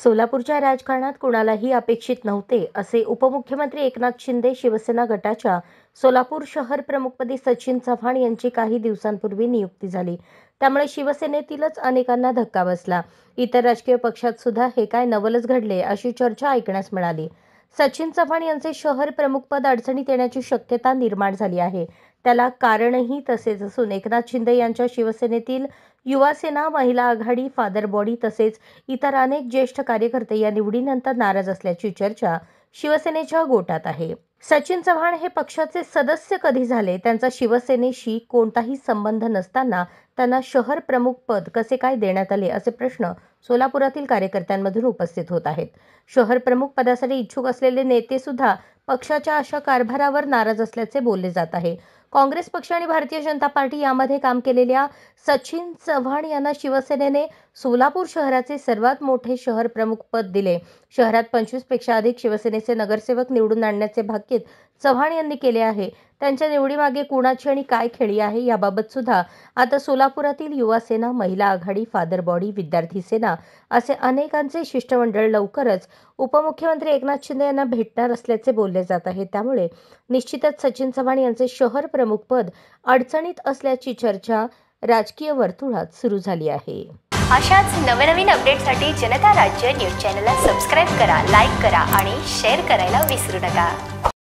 सोलापूरच्या राजकारणात कुणालाही अपेक्षित नव्हते असे उपमुख्यमंत्री एकनाथ शिंदे शिवसेना गटाच्या सोलापूर शहर प्रमुखपदी सचिन चव्हाण यांची काही दिवसांपूर्वी नियुक्ती झाली। त्यामुळे शिवसेनेतीलच अनेकांना धक्का बसला। इतर राजकीय पक्षात सुद्धा हे काय नवलच घडले अशी चर्चा ऐकण्यास मिळाली। सचिन चव्हाण यांचे शहर प्रमुखपद अडचणीत येण्याची शक्यता निर्माण झाली आहे। त्याला कारणही तसेच असून एकनाथ शिंदे यांच्या शिवसेनेतील युवासेना, महिला आघाडी, फादर बॉडी तसेच इतर अनेक ज्येष्ठ कार्यकर्ते या निवडीनंतर नाराज असल्याची चर्चा शिवसेनेच्या गोटात आहे। सचिन चव्हाण हे पक्षाचे सदस्य कधी झाले, त्यांचा शिवसेनेशी कोणताही संबंध नसताना त्यांना शहर प्रमुख पद कसे काय देण्यात आले असे प्रश्न सोलापुरातील कार्यकर्त्यांमधून उपस्थित होत आहेत। शहर प्रमुख पदासाठी इच्छुक असलेले नेते सुद्धा पक्षाच्या अशा कारभारावर नाराज असल्याचे बोलले जात आहे। काँग्रेस पक्ष आणि भारतीय जनता पार्टी यामध्ये काम केलेल्या सचिन चव्हाण यांना शिवसेनेने सोलापूर शहराचे सर्वात मोठे शहर प्रमुख पद दिले। शहरात 25 पेक्षा अधिक शिवसेनेचे नगरसेवक निवडून आणण्याचे भाकीत चव्हाण यांनी केले आहे। त्यांच्या निवडीमागे कुणाची आणि काय खेळी आहे याबाबत सुद्धा आता सोलापुरातील युवासेना, महिला आघाडी, फादर बॉडी, विद्यार्थी सेना असे अनेकांचे शिष्टमंडळ लवकरच उपमुख्यमंत्री एकनाथ शिंदे यांना भेटणार असल्याचे बोलले जात आहे। त्यामुळे निश्चितच सचिन चव्हाण यांचे शहर प्रमुख पद अडचणीत असल्याची चर्चा राजकीय वर्तुळात सुरू झाली आहे। अशाच नवनवीन अपडेटसाठी जनता राज्य न्यूज चॅनलला सबस्क्राइब करा, लाईक करा आणि शेअर करायला विसरू नका।